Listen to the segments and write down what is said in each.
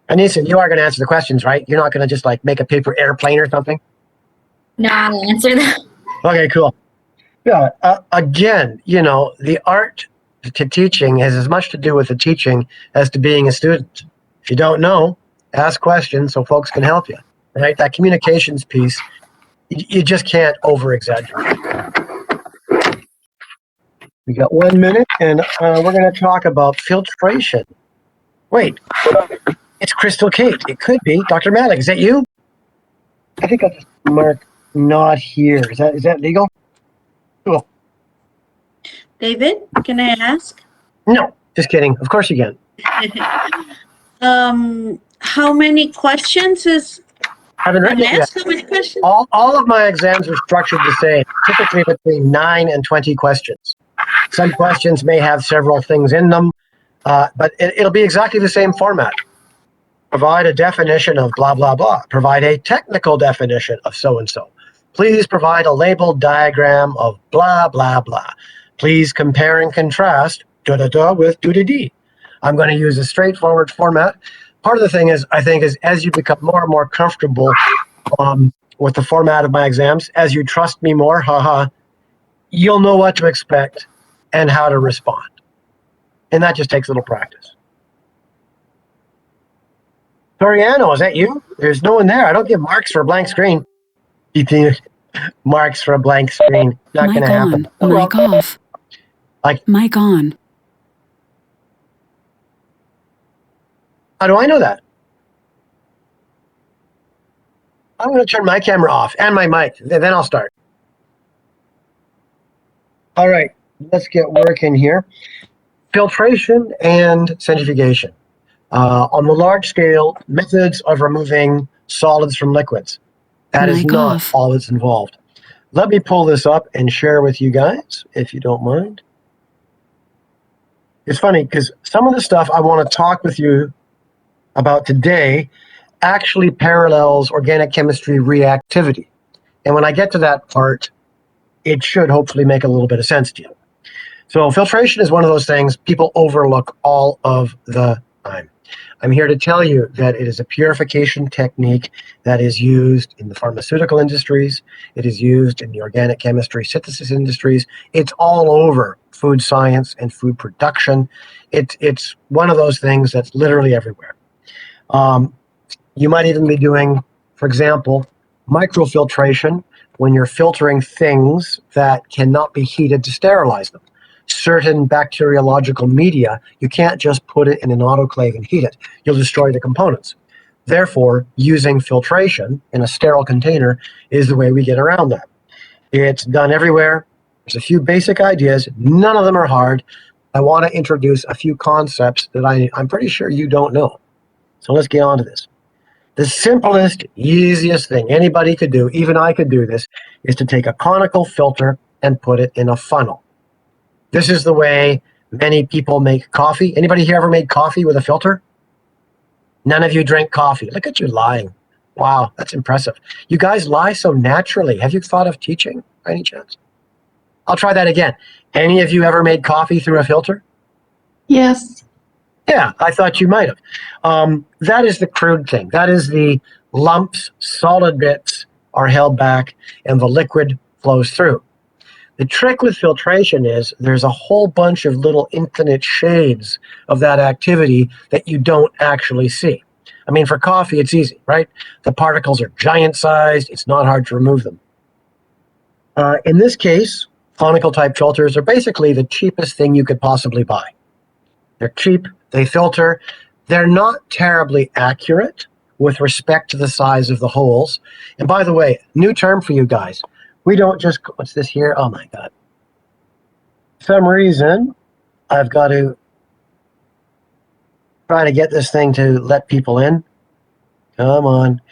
Anissa, you are going to answer the questions, right? You're not going to just like make a paper airplane or something? No, I'll answer that. Okay, cool. Yeah, again, the art to teaching has as much to do with the teaching as to being a student. If you don't know, ask questions so folks can help you, right? That communications piece, you just can't over-exaggerate. We got 1 minute, and we're going to talk about filtration. Wait, it's Crystal Kate. It could be. Dr. Malik, is that you? I think I'll just mark not here. Is that legal? Cool. David, can I ask? No, just kidding. Of course you can. How many questions is? Haven't written it yet. How many questions? All of my exams are structured the same, typically between 9 and 20 questions. Some questions may have several things in them, but it'll be exactly the same format. Provide a definition of blah, blah, blah. Provide a technical definition of so-and-so. Please provide a labeled diagram of blah, blah, blah. Please compare and contrast da-da-da with do-da-dee. I'm going to use a straightforward format. Part of the thing is, I think, is as you become more and more comfortable with the format of my exams, as you trust me more, you'll know what to expect and how to respond. And that just takes a little practice. Toriano, is that you? There's no one there. I don't give marks for a blank screen. Marks for a blank screen. Not going to happen. Mic off. Mic on. How do I know that? I'm going to turn my camera off and my mic. Then I'll start. All right, let's get working here. Filtration and centrifugation. On the large scale, methods of removing solids from liquids. That is not all that's involved. Let me pull this up and share with you guys, if you don't mind. It's funny because some of the stuff I want to talk with you about today actually parallels organic chemistry reactivity. And when I get to that part, it should hopefully make a little bit of sense to you. So filtration is one of those things people overlook all of the time. I'm here to tell you that it is a purification technique that is used in the pharmaceutical industries. It is used in the organic chemistry synthesis industries. It's all over food science and food production. It's one of those things that's literally everywhere. You might even be doing, for example, microfiltration when you're filtering things that cannot be heated to sterilize them. Certain bacteriological media, you can't just put it in an autoclave and heat it. You'll destroy the components. Therefore, using filtration in a sterile container is the way we get around that. It's done everywhere. There's a few basic ideas. None of them are hard. I want to introduce a few concepts that I'm pretty sure you don't know. So let's get on to this. The simplest, easiest thing anybody could do, even I could do this, is to take a conical filter and put it in a funnel. This is the way many people make coffee. Anybody here ever made coffee with a filter? None of you drink coffee. Look at you lying. Wow, that's impressive. You guys lie so naturally. Have you thought of teaching by any chance? I'll try that again. Any of you ever made coffee through a filter? Yes. Yeah, I thought you might have. That is the crude thing. That is the lumps, solid bits are held back, and the liquid flows through. The trick with filtration is there's a whole bunch of little infinite shades of that activity that you don't actually see. I mean, for coffee, it's easy, right? The particles are giant-sized. It's not hard to remove them. In this case, conical type filters are basically the cheapest thing you could possibly buy. They're cheap, they filter. They're not terribly accurate with respect to the size of the holes. And by the way, new term for you guys. We don't just, what's this here? Oh my God. For some reason, I've got to try to get this thing to let people in. Come on.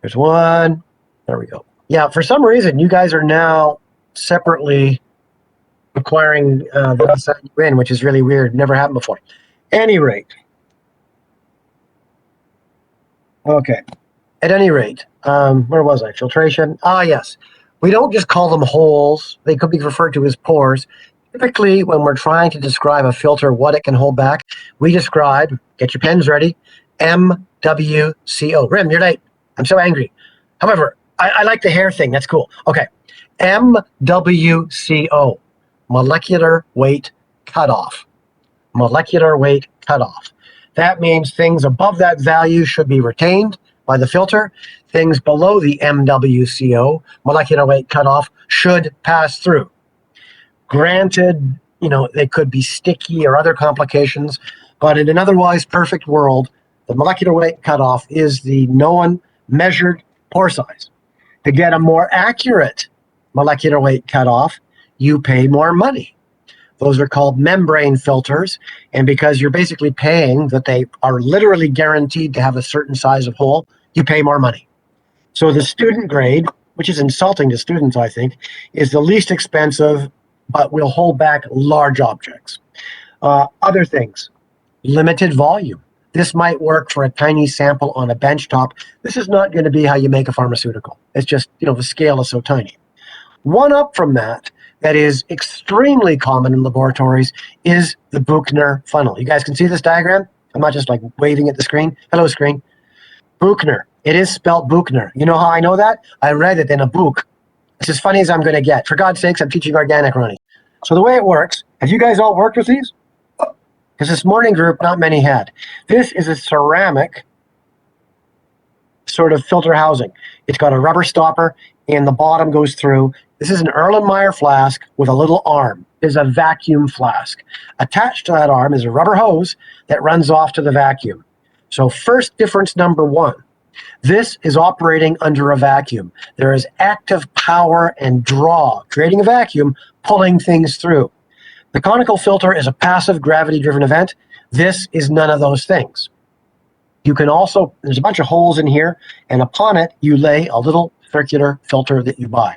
There's one. There we go. Yeah, for some reason, you guys are now separately requiring them to sign you in, which is really weird. Never happened before. Any rate. Okay. At any rate, where was I? Filtration. Ah, yes. We don't just call them holes. They could be referred to as pores. Typically, when we're trying to describe a filter, what it can hold back, we describe, get your pens ready, MWCO. Rim, you're late. I'm so angry. However, I like the hair thing. That's cool. Okay. MWCO, molecular weight cutoff. Molecular weight cutoff. That means things above that value should be retained by the filter. Things below the MWCO, molecular weight cutoff, should pass through. Granted, they could be sticky or other complications, but in an otherwise perfect world, the molecular weight cutoff is the known measured pore size. To get a more accurate molecular weight cutoff, you pay more money. Those are called membrane filters, and because you're basically paying that they are literally guaranteed to have a certain size of hole, you pay more money. So the student grade, which is insulting to students, I think, is the least expensive, but will hold back large objects. Other things, limited volume. This might work for a tiny sample on a benchtop. This is not going to be how you make a pharmaceutical. It's just, the scale is so tiny. One up from that is extremely common in laboratories is the Buchner funnel. You guys can see this diagram? I'm not just like waving at the screen. Hello, screen. Buchner. It is spelled Buchner. You know how I know that? I read it in a book. It's as funny as I'm going to get. For God's sakes, I'm teaching organic running. So the way it works, have you guys all worked with these? Because this morning group, not many had. This is a ceramic sort of filter housing. It's got a rubber stopper and the bottom goes through. This is an Erlenmeyer flask with a little arm. There's a vacuum flask. Attached to that arm is a rubber hose that runs off to the vacuum. So first difference number one, this is operating under a vacuum. There is active power and draw, creating a vacuum, pulling things through. The conical filter is a passive gravity-driven event. This is none of those things. You can also, there's a bunch of holes in here, and upon it, you lay a little circular filter that you buy.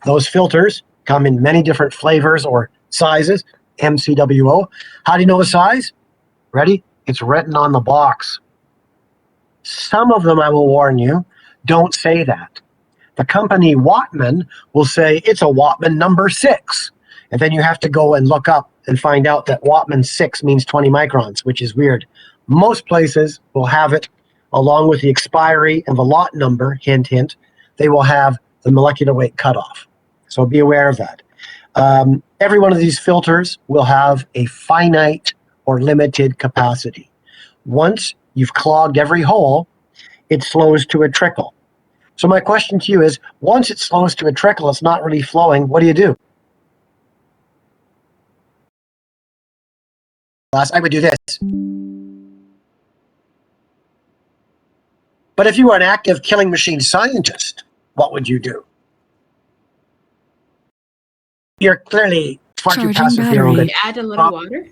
Those filters come in many different flavors or sizes, MCWO. How do you know the size? Ready? It's written on the box. Some of them, I will warn you, don't say that. The company Wattman will say it's a Wattman number 6. And then you have to go and look up and find out that Wattman 6 means 20 microns, which is weird. Most places will have it along with the expiry and the lot number, hint, hint. They will have the molecular weight cutoff. So be aware of that. Every one of these filters will have a finite or limited capacity. Once you've clogged every hole, it slows to a trickle. So my question to you is, once it slows to a trickle, it's not really flowing, what do? I would do this. But if you were an active killing machine scientist, what would you do? You're clearly far too Charging passive here. battery. Add a little water.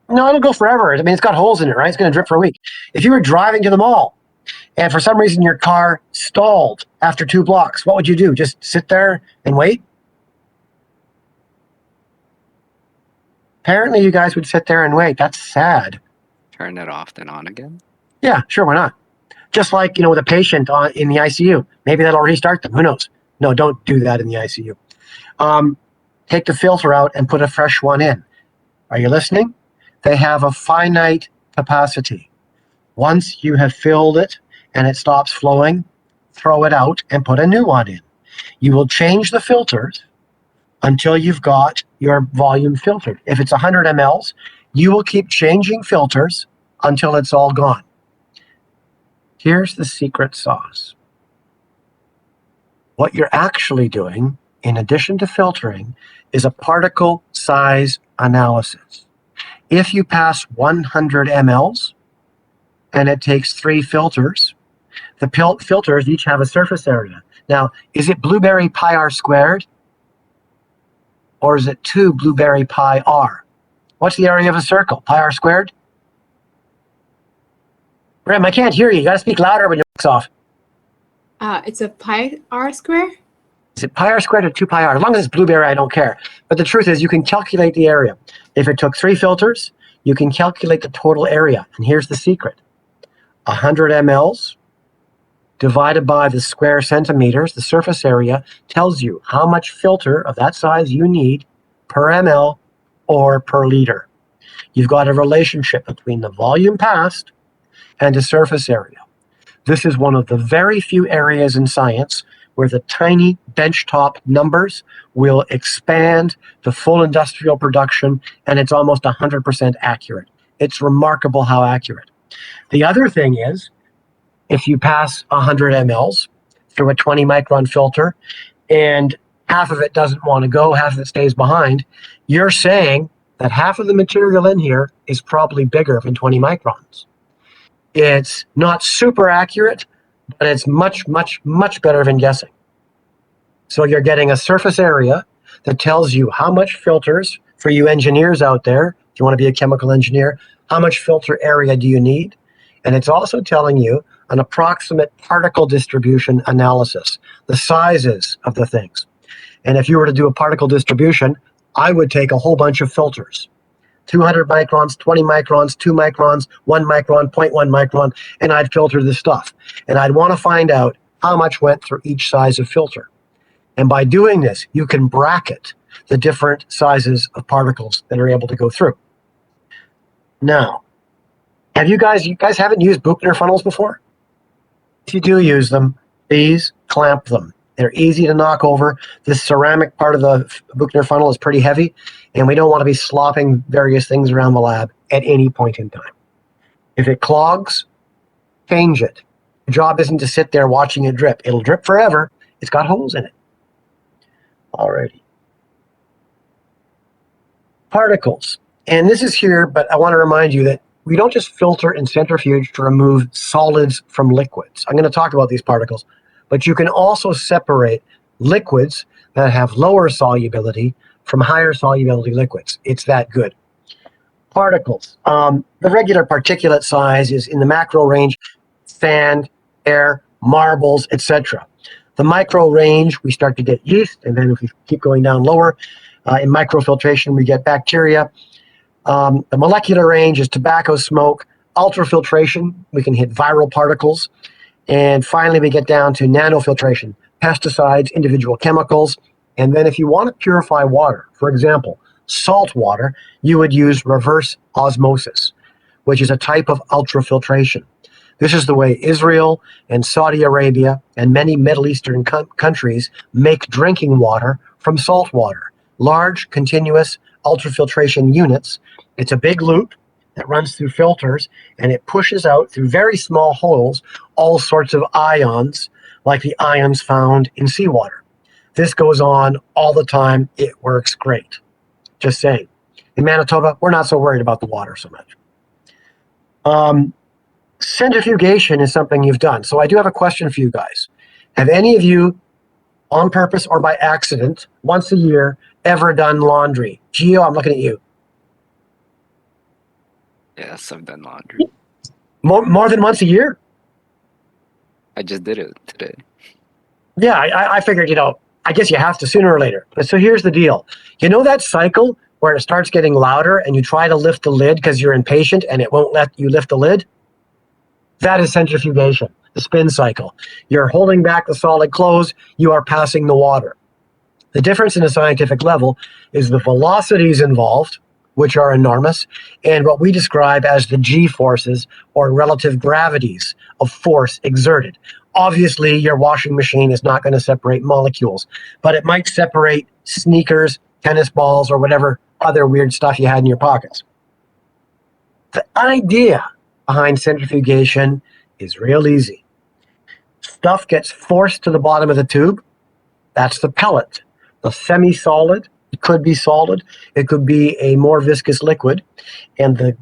No, it'll go forever. I mean, it's got holes in it, right? It's going to drip for a week. If you were driving to the mall and for some reason your car stalled after 2 blocks, what would you do? Just sit there and wait? Apparently you guys would sit there and wait. That's sad. Turn it off then on again. Yeah, sure, why not? Just like, with a patient in the ICU. Maybe that'll restart them. Who knows? No, don't do that in the ICU. Take the filter out and put a fresh one in. Are you listening? They have a finite capacity. Once you have filled it and it stops flowing, throw it out and put a new one in. You will change the filters until you've got your volume filtered. If it's 100 mLs, you will keep changing filters until it's all gone. Here's the secret sauce. What you're actually doing, in addition to filtering, is a particle size analysis. If you pass 100 mLs and it takes 3 filters, the filters each have a surface area. Now, is it blueberry pi r squared? Or is it 2 blueberry pi r? What's the area of a circle? Pi r squared? Graham, I can't hear you. You got to speak louder when your mic's off. It's a pi r square. Is it pi r squared or 2 pi r? As long as it's blueberry, I don't care. But the truth is, you can calculate the area. If it took 3 filters, you can calculate the total area. And here's the secret. 100 mLs divided by the square centimeters, the surface area, tells you how much filter of that size you need per ml or per liter. You've got a relationship between the volume passed and to surface area. This is one of the very few areas in science where the tiny benchtop numbers will expand the full industrial production, and it's almost 100% accurate. It's remarkable how accurate. The other thing is, if you pass 100 mLs through a 20 micron filter and half of it doesn't want to go, half of it stays behind, you're saying that half of the material in here is probably bigger than 20 microns. It's not super accurate, but it's much, much, much better than guessing. So you're getting a surface area that tells you how much filters, for you engineers out there, if you want to be a chemical engineer, how much filter area do you need? And it's also telling you an approximate particle distribution analysis, the sizes of the things. And if you were to do a particle distribution, I would take a whole bunch of filters. 200 microns, 20 microns, 2 microns, 1 micron, 0.1 micron, and I'd filter this stuff. And I'd want to find out how much went through each size of filter. And by doing this, you can bracket the different sizes of particles that are able to go through. Now, you guys haven't used Buchner funnels before? If you do use them, please clamp them. They're easy to knock over. This ceramic part of the Buchner funnel is pretty heavy, and we don't want to be slopping various things around the lab at any point in time. If it clogs, change it. Your job isn't to sit there watching it drip. It'll drip forever. It's got holes in it. Alrighty. Particles. And this is here, but I want to remind you that we don't just filter and centrifuge to remove solids from liquids. I'm going to talk about these particles, but you can also separate liquids that have lower solubility from higher solubility liquids. It's that good. Particles. The regular particulate size is in the macro range: sand, air, marbles, etc. The micro range, we start to get yeast, and then if we keep going down lower, in microfiltration, we get bacteria. The molecular range is tobacco smoke. Ultrafiltration, we can hit viral particles. And finally, we get down to nanofiltration, pesticides, individual chemicals. And then if you want to purify water, for example, salt water, you would use reverse osmosis, which is a type of ultrafiltration. This is the way Israel and Saudi Arabia and many Middle Eastern countries make drinking water from salt water. Large, continuous ultrafiltration units. It's a big loop that runs through filters, and it pushes out through very small holes all sorts of ions, like the ions found in seawater. This goes on all the time. It works great. Just saying. In Manitoba, we're not so worried about the water so much. Centrifugation is something you've done. So I do have a question for you guys. Have any of you, on purpose or by accident, once a year, ever done laundry? Gio, I'm looking at you. Yes, I've done laundry. More than once a year? I just did it today. Yeah, I figured, I guess you have to sooner or later. But so here's the deal. You know that cycle where it starts getting louder and you try to lift the lid because you're impatient and it won't let you lift the lid? That is centrifugation, the spin cycle. You're holding back the solid close, you are passing the water. The difference in a scientific level is the velocities involved, which are enormous, and what we describe as the G-forces, or relative gravities of force exerted. Obviously, your washing machine is not going to separate molecules, but it might separate sneakers, tennis balls, or whatever other weird stuff you had in your pockets. The idea behind centrifugation is real easy. Stuff gets forced to the bottom of the tube. That's the pellet. The semi-solid, it could be solid, it could be a more viscous liquid, and the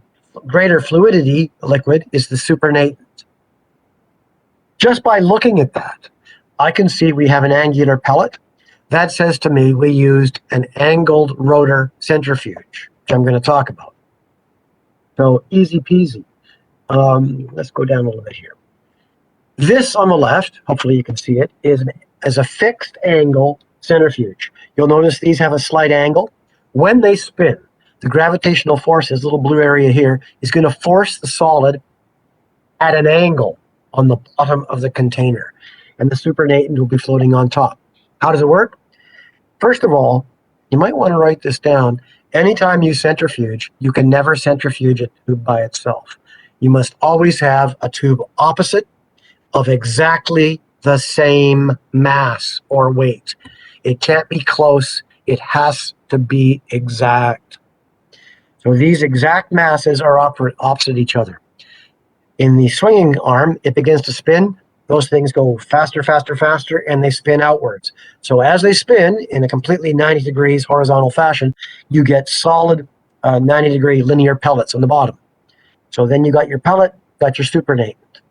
greater fluidity liquid is the supernatant. Just by looking at that, I can see we have an angular pellet. That says to me we used an angled rotor centrifuge, which I'm going to talk about. So easy peasy. Let's go down a little bit here. This on the left, hopefully you can see it, is a fixed angle centrifuge. You'll notice these have a slight angle. When they spin, the gravitational force, this little blue area here, is going to force the solid at an angle on the bottom of the container, and the supernatant will be floating on top. How does it work? First of all, you might want to write this down. Anytime you centrifuge, you can never centrifuge a tube by itself. You must always have a tube opposite of exactly the same mass or weight. It can't be close. It has to be exact. So these exact masses are opposite each other. In the swinging arm, it begins to spin. Those things go faster, faster, faster, and they spin outwards. So as they spin in a completely 90 degrees horizontal fashion, you get solid 90-degree linear pellets on the bottom. So then you got your pellet, got your supernatant.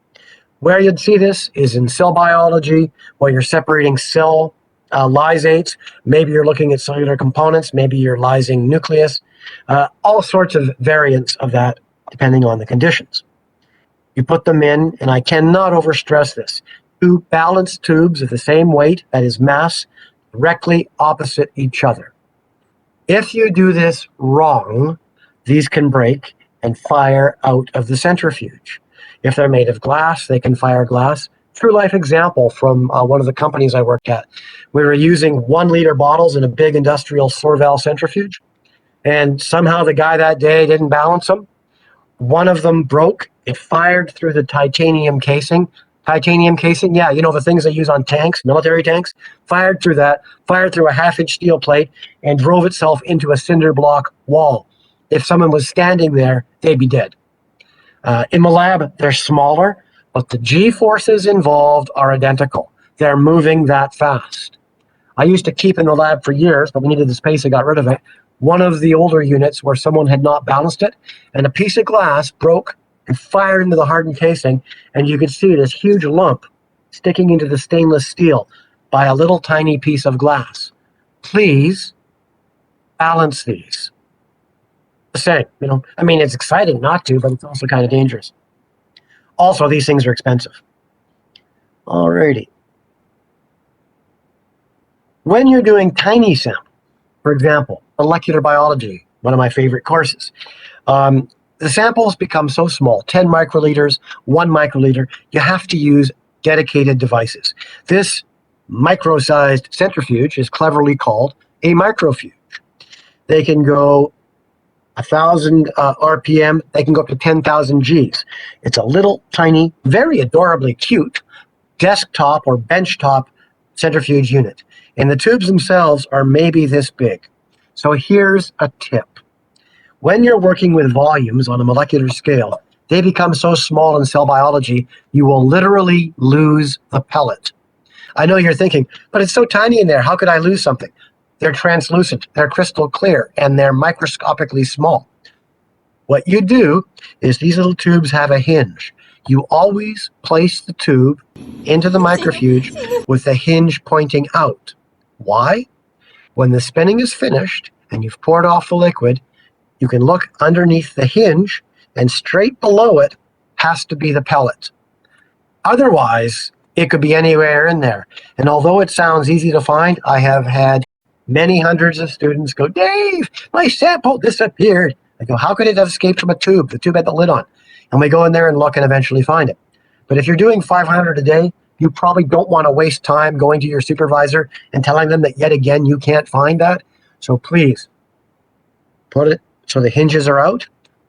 Where you'd see this is in cell biology, where you're separating cell lysates. Maybe you're looking at cellular components. Maybe you're lysing nucleus. All sorts of variants of that, depending on the conditions. You put them in, and I cannot overstress this, two balanced tubes of the same weight, that is mass, directly opposite each other. If you do this wrong, these can break and fire out of the centrifuge. If they're made of glass, they can fire glass. True life example from one of the companies I worked at. We were using 1 liter bottles in a big industrial Sorval centrifuge, and somehow the guy that day didn't balance them. One of them broke. It fired through the titanium casing. Titanium casing, yeah, you know, the things they use on tanks, military tanks, fired through that, fired through a half-inch steel plate, and drove itself into a cinder block wall. If someone was standing there, they'd be dead. In the lab, they're smaller, but the G-forces involved are identical. They're moving that fast. I used to keep in the lab for years, but we needed the space, I got rid of it. One of the older units where someone had not balanced it, and a piece of glass broke and fired into the hardened casing, and you could see this huge lump sticking into the stainless steel by a little tiny piece of glass. Please balance these. The same, you know, I mean, it's exciting not to, but it's also kind of dangerous. Also, these things are expensive. Alrighty. When you're doing tiny samples, for example, molecular biology, one of my favorite courses, the samples become so small, 10 microliters, 1 microliter, you have to use dedicated devices. This micro-sized centrifuge is cleverly called a microfuge. They can go 1,000 RPM, they can go up to 10,000 Gs. It's a little tiny, very adorably cute desktop or benchtop centrifuge unit. And the tubes themselves are maybe this big. So here's a tip. When you're working with volumes on a molecular scale, they become so small in cell biology, you will literally lose the pellet. I know you're thinking, but it's so tiny in there, how could I lose something? They're translucent, they're crystal clear, and they're microscopically small. What you do is these little tubes have a hinge. You always place the tube into the microfuge with the hinge pointing out. Why? When the spinning is finished and you've poured off the liquid, you can look underneath the hinge, and straight below it has to be the pellet. Otherwise, it could be anywhere in there. And although it sounds easy to find, I have had many hundreds of students go, Dave, my sample disappeared. I go, how could it have escaped from a tube? The tube had the lid on. And we go in there and look and eventually find it. But if you're doing 500 a day, you probably don't want to waste time going to your supervisor and telling them that yet again you can't find that. So please put it so the hinges are out,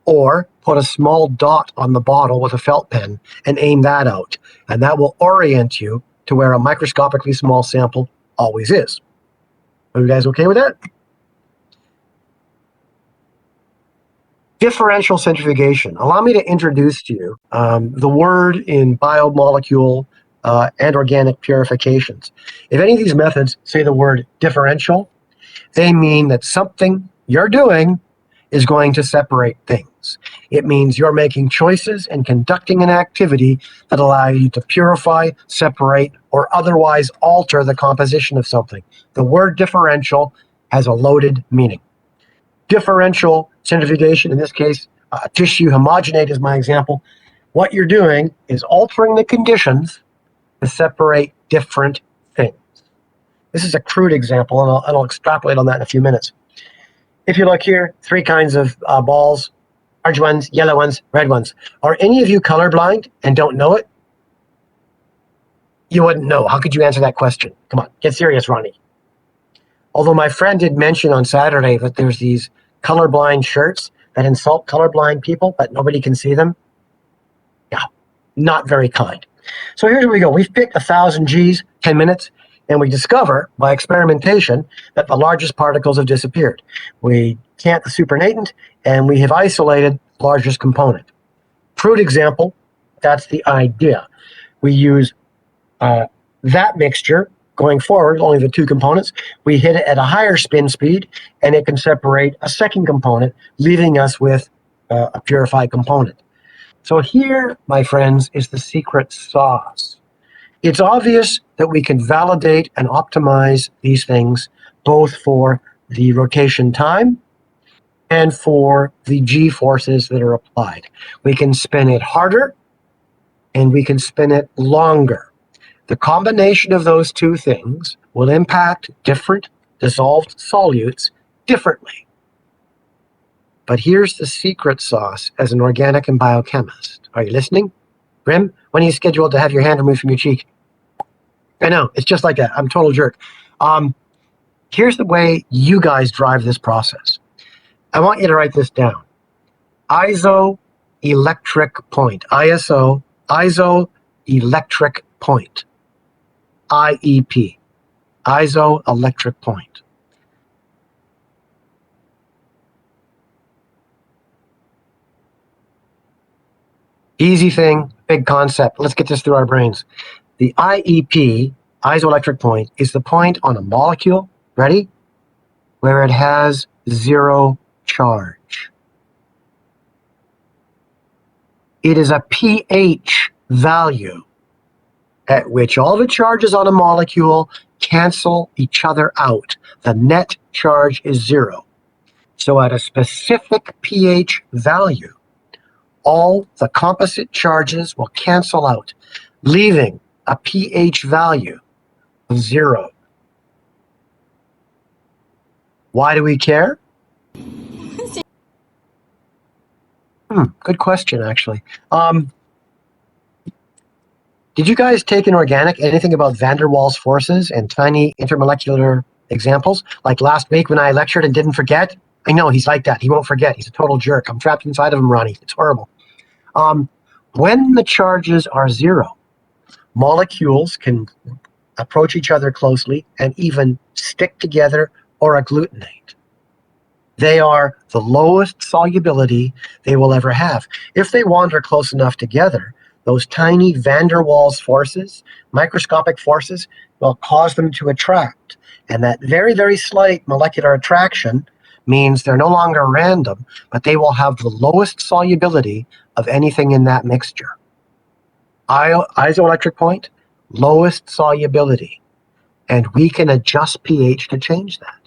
or put a small dot on the bottle with a felt pen and aim that out. And that will orient you to where a microscopically small sample always is. Are you guys okay with that? Differential centrifugation. Allow me to introduce to you the word in biomolecule and organic purifications. If any of these methods say the word differential, they mean that something you're doing is going to separate things. It means you're making choices and conducting an activity that allow you to purify, separate, or otherwise alter the composition of something. The word differential has a loaded meaning. Differential centrifugation, in this case, tissue homogenate is my example. What you're doing is altering the conditions to separate different things. This is a crude example, and I'll extrapolate on that in a few minutes. If you look here, 3 kinds of balls, orange ones, yellow ones, red ones. Are any of you colorblind and don't know it? You wouldn't know. How could you answer that question? Come on, get serious, Ronnie. Although my friend did mention on Saturday that there's these colorblind shirts that insult colorblind people, but nobody can see them. not very kind. So here's where we go. We've picked 1,000 Gs, 10 minutes, and we discover by experimentation that the largest particles have disappeared. We can't the supernatant, and we have isolated the largest component. Crude example, that's the idea. We use that mixture going forward, only the two components. We hit it at a higher spin speed, and it can separate a second component, leaving us with a purified component. So here, my friends, is the secret sauce. It's obvious that we can validate and optimize these things both for the rotation time and for the G forces that are applied. We can spin it harder and we can spin it longer. The combination of those two things will impact different dissolved solutes differently. But here's the secret sauce as an organic and biochemist. Are you listening? Grim, when are you scheduled to have your hand removed from your cheek? I know, it's just like that. I'm a total jerk. Here's the way you guys drive this process. I want you to write this down. Isoelectric point. ISO, isoelectric point. IEP. Isoelectric point. Easy thing, big concept. Let's get this through our brains. The IEP, isoelectric point, is the point on a molecule, ready? Where it has zero charge. It is a pH value at which all the charges on a molecule cancel each other out. The net charge is zero. So at a specific pH value, all the composite charges will cancel out, leaving a pH value of 0. Why do we care? Good question, actually. Did you guys take in organic anything about van der Waals forces and tiny intermolecular examples? Like last week when I lectured and didn't forget? I know, he's like that. He won't forget. He's a total jerk. I'm trapped inside of him, Ronnie. It's horrible. When the charges are 0, molecules can approach each other closely and even stick together or agglutinate. They are the lowest solubility they will ever have. If they wander close enough together, those tiny van der Waals forces, microscopic forces, will cause them to attract. And that very, very slight molecular attraction means they're no longer random, but they will have the lowest solubility of anything in that mixture. Isoelectric point, lowest solubility. And we can adjust pH to change that.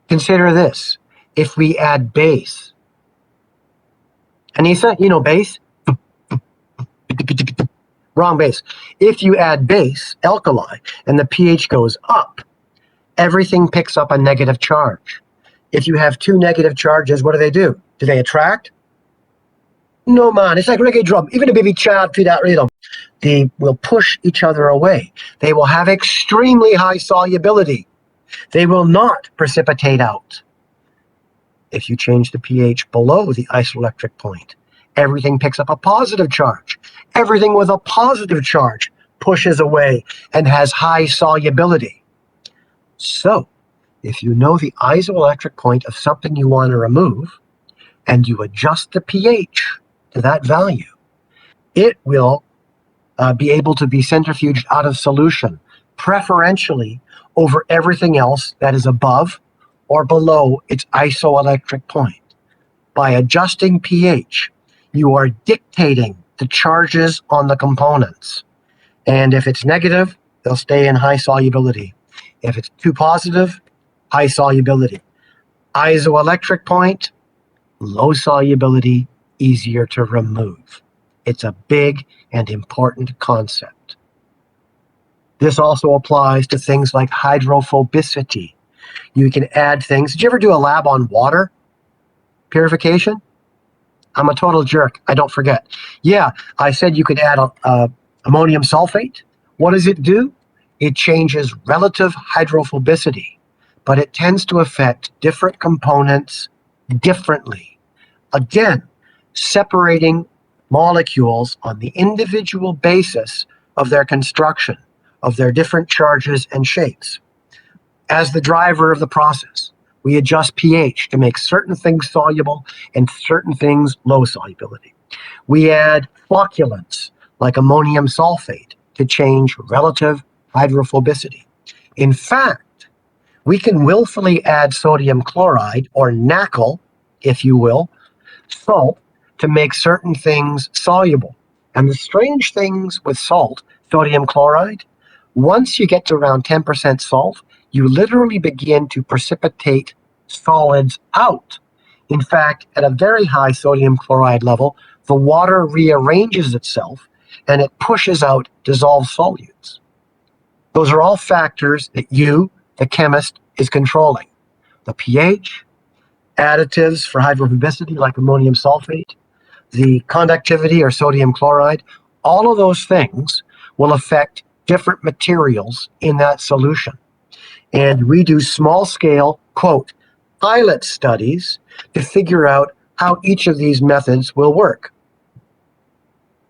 Consider this. If we add base, Anissa, you know base? Wrong base. If you add base, alkali, and the pH goes up, everything picks up a negative charge. If you have two negative charges, what do? Do they attract? No, man. It's like reggae drum. Even a baby child feel that rhythm. They will push each other away. They will have extremely high solubility. They will not precipitate out. If you change the pH below the isoelectric point, everything picks up a positive charge. Everything with a positive charge pushes away and has high solubility. So, if you know the isoelectric point of something you want to remove, and you adjust the pH to that value, it will be able to be centrifuged out of solution, preferentially over everything else that is above or below its isoelectric point. By adjusting pH, you are dictating the charges on the components. And if it's negative, they'll stay in high solubility. If it's too positive, high solubility. Isoelectric point, low solubility, easier to remove. It's a big and important concept. This also applies to things like hydrophobicity. You can add things. Did you ever do a lab on water purification? I'm a total jerk. I don't forget. Yeah, I said you could add ammonium sulfate. What does it do? It changes relative hydrophobicity, but it tends to affect different components differently. Again, separating molecules on the individual basis of their construction, of their different charges and shapes. As the driver of the process, we adjust pH to make certain things soluble and certain things low solubility. We add flocculants like ammonium sulfate to change relative hydrophobicity. In fact, we can willfully add sodium chloride, or NaCl, if you will, salt, to make certain things soluble. And the strange things with salt, sodium chloride, once you get to around 10% salt, you literally begin to precipitate solids out. In fact, at a very high sodium chloride level, the water rearranges itself and it pushes out dissolved solutes. Those are all factors that you, the chemist, is controlling. The pH, additives for hydrophobicity like ammonium sulfate, the conductivity or sodium chloride, all of those things will affect different materials in that solution. And we do small scale, quote, pilot studies to figure out how each of these methods will work.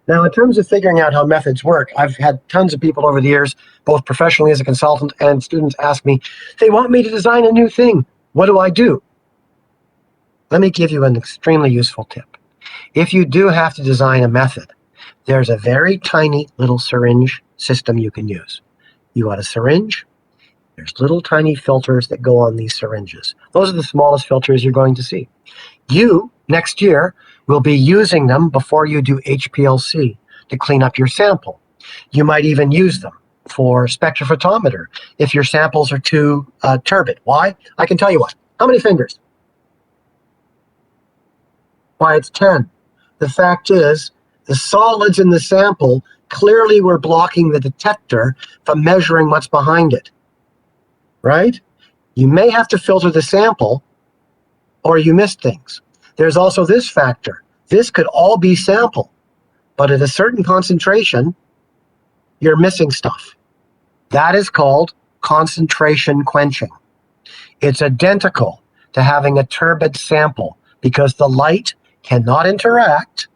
Now, in terms of figuring out how methods work, I've had tons of people over the years, both professionally as a consultant and students, ask me, they want me to design a new thing. What do I do? Let me give you an extremely useful tip. If you do have to design a method, there's a very tiny little syringe system you can use. You got a syringe, there's little tiny filters that go on these syringes. Those are the smallest filters you're going to see. You, next year, will be using them before you do HPLC to clean up your sample. You might even use them for spectrophotometer if your samples are too turbid. Why? I can tell you why. How many fingers? Why, it's 10. The fact is, the solids in the sample clearly were blocking the detector from measuring what's behind it. Right? You may have to filter the sample or you missed things. There's also this factor. This could all be sample, but at a certain concentration, you're missing stuff. That is called concentration quenching. It's identical to having a turbid sample because the light cannot interact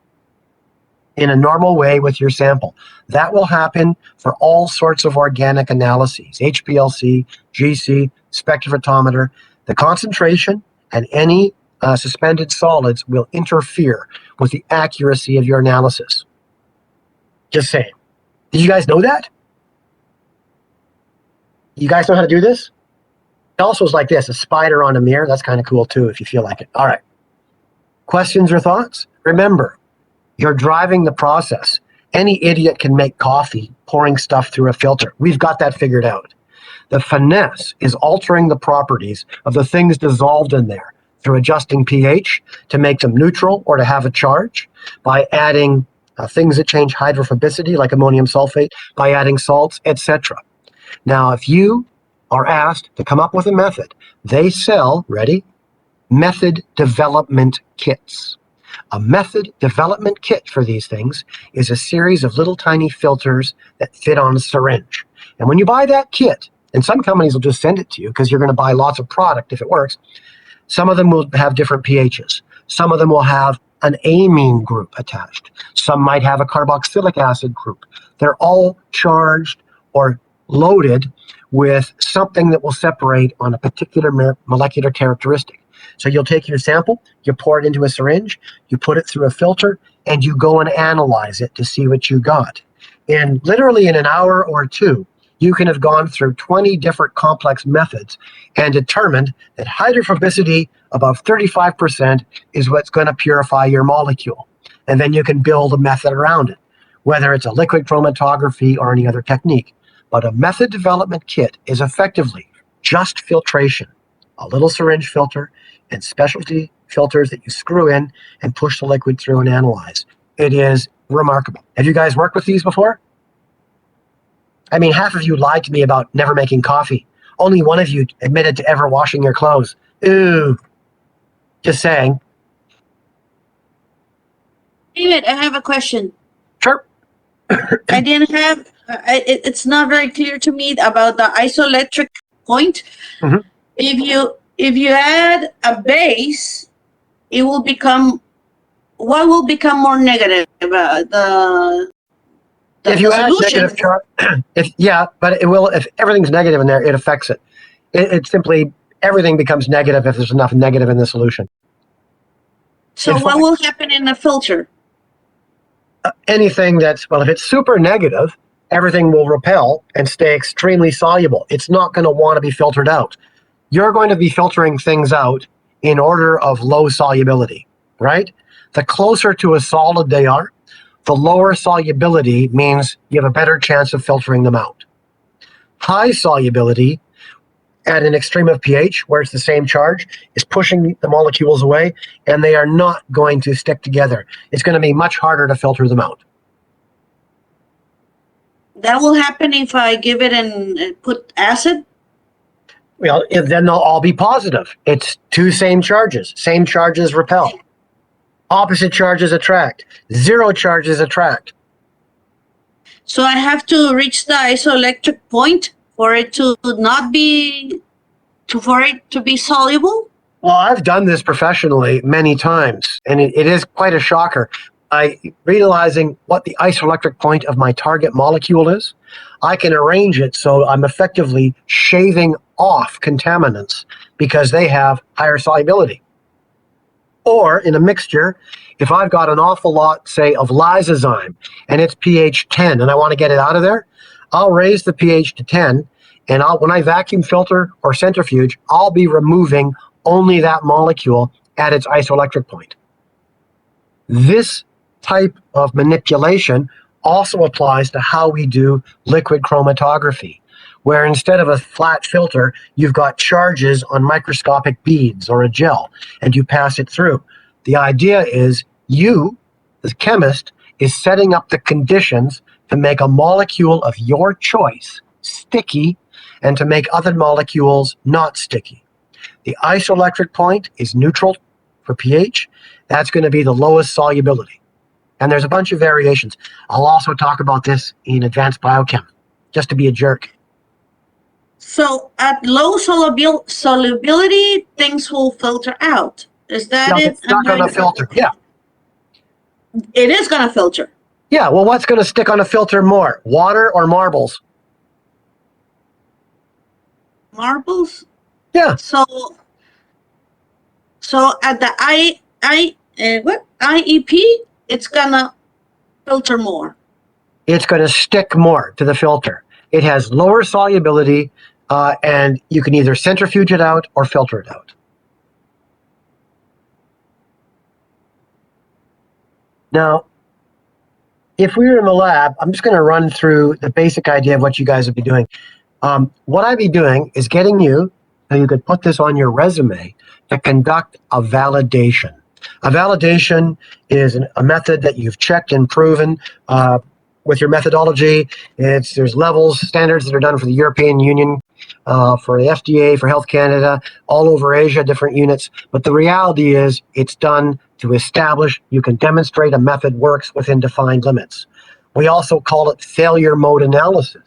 in a normal way with your sample. That will happen for all sorts of organic analyses, HPLC, GC, spectrophotometer. The concentration and any suspended solids will interfere with the accuracy of your analysis. Just saying. Did you guys know that? You guys know how to do this? It also is like this, a spider on a mirror. That's kind of cool too if you feel like it. All right. Questions or thoughts? Remember, you're driving the process. Any idiot can make coffee pouring stuff through a filter. We've got that figured out. The finesse is altering the properties of the things dissolved in there through adjusting pH to make them neutral or to have a charge, by adding things that change hydrophobicity like ammonium sulfate, by adding salts, etc. Now, if you are asked to come up with a method, they sell, ready, method development kits. A method development kit for these things is a series of little tiny filters that fit on a syringe. And when you buy that kit, and some companies will just send it to you because you're going to buy lots of product if it works, some of them will have different pHs. Some of them will have an amine group attached. Some might have a carboxylic acid group. They're all charged or loaded with something that will separate on a particular molecular characteristic. So you'll take your sample, you pour it into a syringe, you put it through a filter, and you go and analyze it to see what you got. And literally in an hour or two, you can have gone through 20 different complex methods and determined that hydrophobicity above 35% is what's going to purify your molecule. And then you can build a method around it, whether it's a liquid chromatography or any other technique. But a method development kit is effectively just filtration, a little syringe filter, and specialty filters that you screw in and push the liquid through and analyze. It is remarkable. Have you guys worked with these before? I mean, half of you lied to me about never making coffee. Only one of you admitted to ever washing your clothes. Ooh. Just saying. David, I have a question. Sure. I didn't have, it's not very clear to me about the isoelectric point. Mhm. If you add a base, it will become what will become more negative? If you add solution. negative charge, but it will. If everything's negative in there, it affects it. It simply everything becomes negative if there's enough negative in the solution. So in what fact- will happen in the filter? Anything that's if it's super negative, everything will repel and stay extremely soluble. It's not going to want to be filtered out. You're going to be filtering things out in order of low solubility, right? The closer to a solid they are, the lower solubility means you have a better chance of filtering them out. High solubility at an extreme of pH, where it's the same charge, is pushing the molecules away, and they are not going to stick together. It's going to be much harder to filter them out. That will happen if I give it and put acid? Well, then they'll all be positive. It's two same charges. Same charges repel. Opposite charges attract. Zero charges attract. So I have to reach the isoelectric point for it to not be, for it to be soluble? Well, I've done this professionally many times, and it is quite a shocker. By realizing what the isoelectric point of my target molecule is, I can arrange it so I'm effectively shaving off contaminants because they have higher solubility. Or in a mixture, if I've got an awful lot, say, of lysozyme and it's pH 10 and I want to get it out of there, I'll raise the pH to 10, and when I vacuum filter or centrifuge, I'll be removing only that molecule at its isoelectric point. This type of manipulation also applies to how we do liquid chromatography, where instead of a flat filter, you've got charges on microscopic beads or a gel, and you pass it through. The idea is you, the chemist, is setting up the conditions to make a molecule of your choice sticky and to make other molecules not sticky. The isoelectric point is neutral for pH. That's going to be the lowest solubility. And there's a bunch of variations. I'll also talk about this in advanced biochem, just to be a jerk. So at low solubility, things will filter out. Is that Now, it? it's not going to filter. Yeah. It is going to filter. Yeah. Well, what's going to stick on a filter more, water or marbles? Marbles? Yeah. So at the IEP, it's gonna filter more. It's going to stick more to the filter. It has lower solubility, and you can either centrifuge it out or filter it out. Now, if we were in the lab, I'm just going to run through the basic idea of what you guys would be doing. What I'd be doing is getting you, so you could put this on your resume, to conduct a validation. A validation is a method that you've checked and proven with your methodology. There's levels, standards that are done for the European Union, for the FDA, for Health Canada, all over Asia, different units. But the reality is it's done to establish you can demonstrate a method works within defined limits. We also call it failure mode analysis.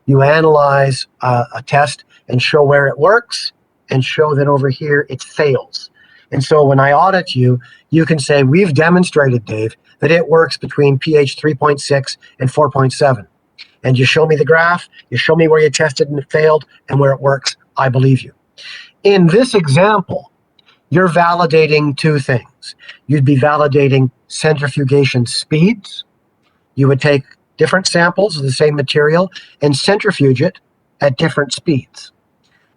You analyze a test and show where it works and show that over here it fails. And so when I audit you, you can say, we've demonstrated, Dave, that it works between pH 3.6 and 4.7. And you show me the graph, you show me where you tested and it failed, and where it works, I believe you. In this example, you're validating two things. You'd be validating centrifugation speeds. You would take different samples of the same material and centrifuge it at different speeds.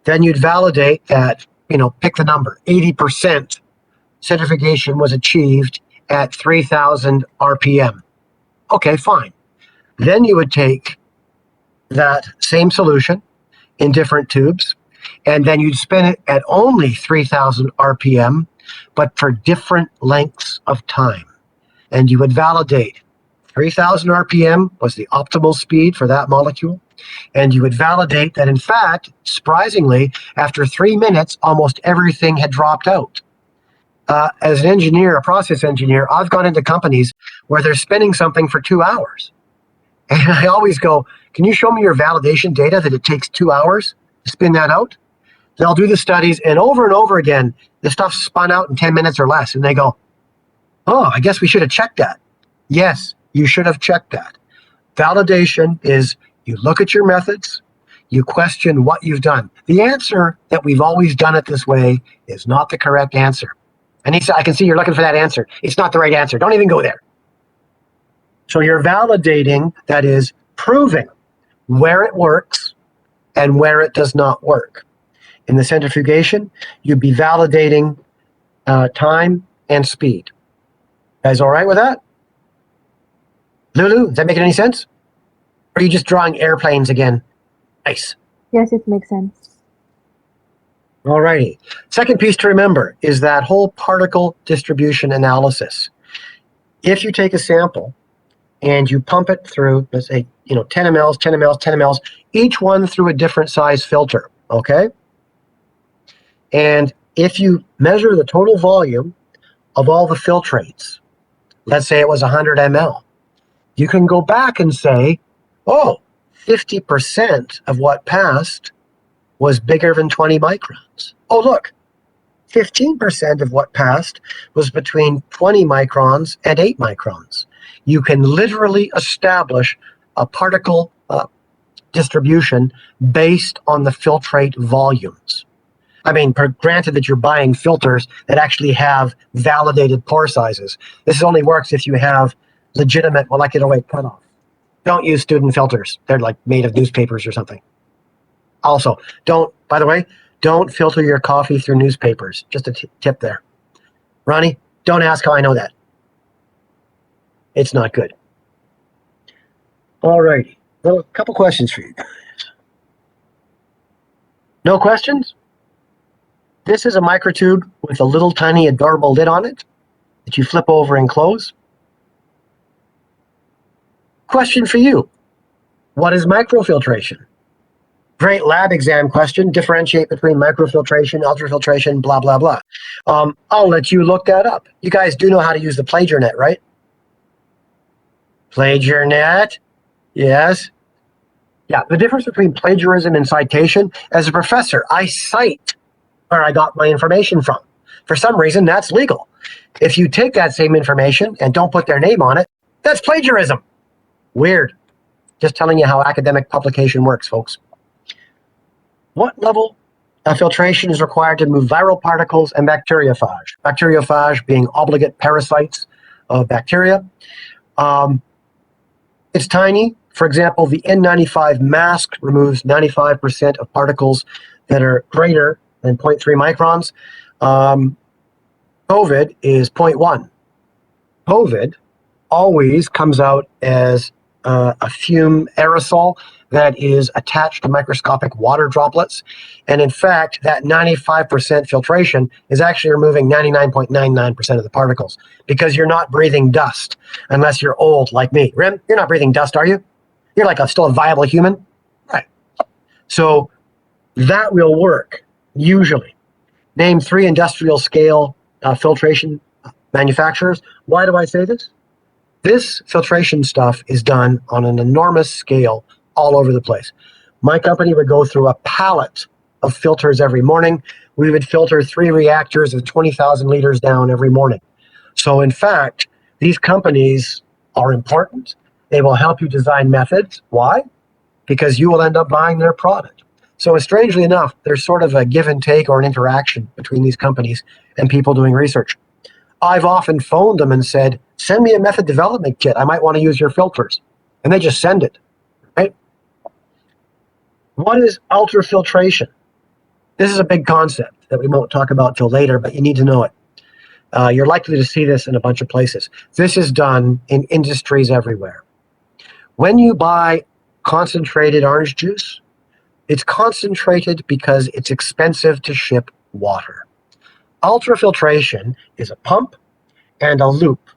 Then you'd validate that, pick the number, 80% centrifugation was achieved at 3,000 RPM. Okay, fine. Then you would take that same solution in different tubes, and then you'd spin it at only 3,000 RPM, but for different lengths of time. And you would validate 3,000 RPM was the optimal speed for that molecule. And you would validate that, in fact, surprisingly, after 3 minutes, almost everything had dropped out. As an engineer, a process engineer, I've gone into companies where they're spinning something for 2 hours. And I always go, can you show me your validation data that it takes 2 hours to spin that out? They'll do the studies, and over again, the stuff's spun out in 10 minutes or less. And they go, Oh, I guess we should have checked that. Yes, you should have checked that. Validation is you look at your methods, you question what you've done. The answer that we've always done it this way is not the correct answer. And he said, I can see you're looking for that answer. It's not the right answer. Don't even go there. So you're validating, that is, proving where it works and where it does not work. In the centrifugation, you'd be validating time and speed. Guys all right with that? Lulu, is that making any sense? Or are you just drawing airplanes again? Nice. Yes, it makes sense. All righty. Second piece to remember is that whole particle distribution analysis. If you take a sample and you pump it through, let's say, 10 mLs, 10 mLs, 10 mLs, each one through a different size filter, okay? And if you measure the total volume of all the filtrates, let's say it was 100 ml, you can go back and say, oh, 50% of what passed was bigger than 20 microns. Oh, look, 15% of what passed was between 20 microns and 8 microns. You can literally establish a particle distribution based on the filtrate volumes. I mean, granted that you're buying filters that actually have validated pore sizes. This only works if you have legitimate molecular weight cutoff. Don't use student filters. They're like made of newspapers or something. Also, by the way, don't filter your coffee through newspapers. Just a tip there. Ronnie, don't ask how I know that. It's not good. All righty. Well, a couple questions for you guys. No questions? This is a microtube with a little tiny adorable lid on it that you flip over and close. Question for you. What is microfiltration? Great lab exam question. Differentiate between microfiltration, ultrafiltration, blah, blah, blah. I'll let you look that up. You guys do know how to use the PlagiarNet, right? PlagiarNet? Yes. Yeah, the difference between plagiarism and citation, as a professor, I cite where I got my information from. For some reason, that's legal. If you take that same information and don't put their name on it, that's plagiarism. Weird. Just telling you how academic publication works, folks. What level of filtration is required to move viral particles and bacteriophage? Bacteriophage being obligate parasites of bacteria. It's tiny. For example, the N95 mask removes 95% of particles that are greater than 0.3 microns. COVID is 0.1. COVID always comes out as a fume aerosol that is attached to microscopic water droplets. And in fact, that 95% filtration is actually removing 99.99% of the particles because you're not breathing dust unless you're old like me. Rim, you're not breathing dust, are you? You're like still a viable human? Right. So that will work, usually. Name 3 industrial scale filtration manufacturers. Why do I say this? This filtration stuff is done on an enormous scale all over the place. My company would go through a pallet of filters every morning. We would filter 3 reactors of 20,000 liters down every morning. So in fact, these companies are important. They will help you design methods. Why? Because you will end up buying their product. So strangely enough, there's sort of a give and take or an interaction between these companies and people doing research. I've often phoned them and said, send me a method development kit. I might want to use your filters. And they just send it, right? What is ultrafiltration? This is a big concept that we won't talk about till later, but you need to know it. You're likely to see this in a bunch of places. This is done in industries everywhere. When you buy concentrated orange juice, it's concentrated because it's expensive to ship water. Ultrafiltration is a pump and a loop.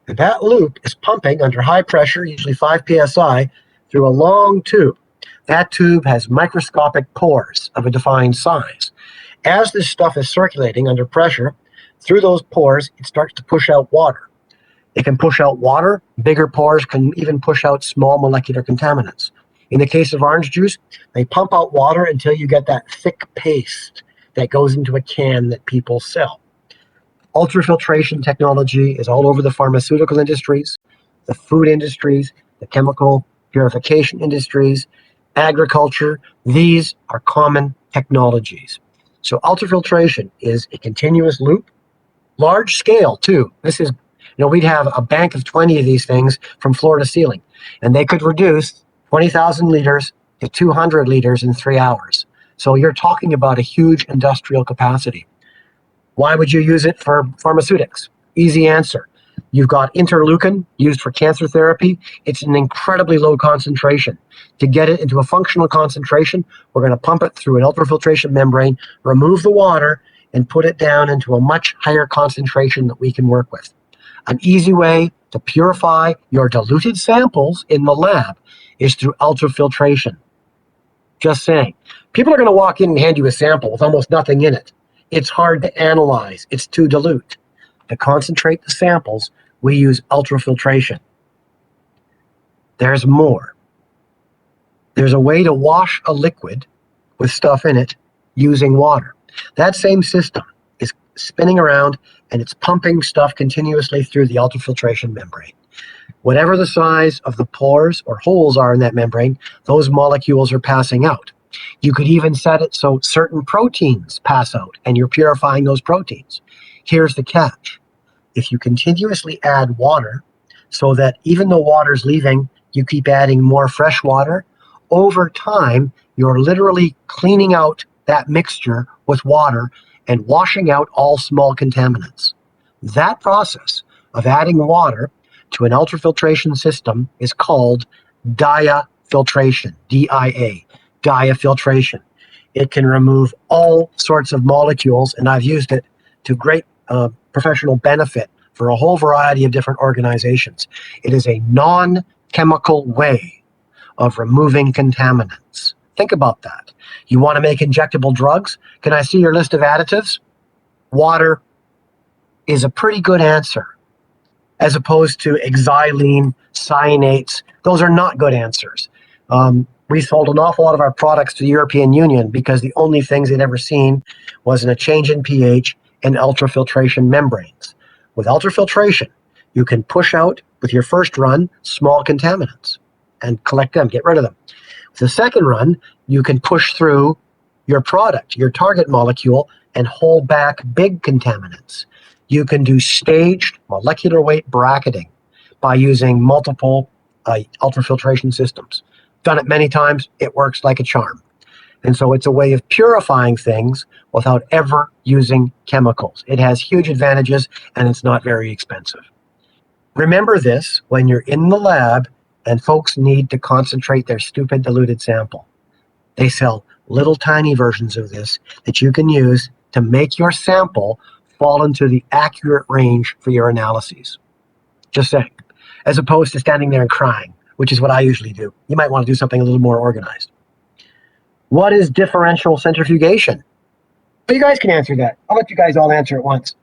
And that loop is pumping under high pressure, usually 5 psi, through a long tube. That tube has microscopic pores of a defined size. As this stuff is circulating under pressure, through those pores, it starts to push out water. It can push out water. Bigger pores can even push out small molecular contaminants. In the case of orange juice, they pump out water until you get that thick paste that goes into a can that people sell. Ultrafiltration technology is all over the pharmaceutical industries, the food industries, the chemical purification industries, agriculture. These are common technologies. So ultrafiltration is a continuous loop, large scale too. This is, we'd have a bank of 20 of these things from floor to ceiling, and they could reduce 20,000 liters to 200 liters in 3 hours. So you're talking about a huge industrial capacity. Why would you use it for pharmaceutics? Easy answer. You've got interleukin used for cancer therapy. It's an incredibly low concentration. To get it into a functional concentration, we're going to pump it through an ultrafiltration membrane, remove the water, and put it down into a much higher concentration that we can work with. An easy way to purify your diluted samples in the lab is through ultrafiltration. Just saying. People are going to walk in and hand you a sample with almost nothing in it. It's hard to analyze. It's too dilute. To concentrate the samples, we use ultrafiltration. There's more. There's a way to wash a liquid with stuff in it using water. That same system is spinning around and it's pumping stuff continuously through the ultrafiltration membrane. Whatever the size of the pores or holes are in that membrane, those molecules are passing out. You could even set it so certain proteins pass out and you're purifying those proteins. Here's the catch. If you continuously add water so that even though water's leaving, you keep adding more fresh water, over time, you're literally cleaning out that mixture with water and washing out all small contaminants. That process of adding water to an ultrafiltration system is called diafiltration, D-I-A, diafiltration. It can remove all sorts of molecules, and I've used it to great professional benefit for a whole variety of different organizations. It is a non-chemical way of removing contaminants. Think about that. You want to make injectable drugs? Can I see your list of additives? Water is a pretty good answer, as opposed to xylene, cyanates. Those are not good answers. We sold an awful lot of our products to the European Union because the only things they'd ever seen was a change in pH and ultrafiltration membranes. With ultrafiltration, you can push out, with your first run, small contaminants and collect them, get rid of them. With the second run, you can push through your product, your target molecule, and hold back big contaminants. You can do staged molecular weight bracketing by using multiple ultrafiltration systems. Done it many times, it works like a charm. And so it's a way of purifying things without ever using chemicals. It has huge advantages and it's not very expensive. Remember this when you're in the lab and folks need to concentrate their stupid diluted sample. They sell little tiny versions of this that you can use to make your sample fall into the accurate range for your analyses. Just saying. As opposed to standing there and crying, which is what I usually do. You might want to do something a little more organized. What is differential centrifugation? But you guys can answer that. I'll let you guys all answer at once.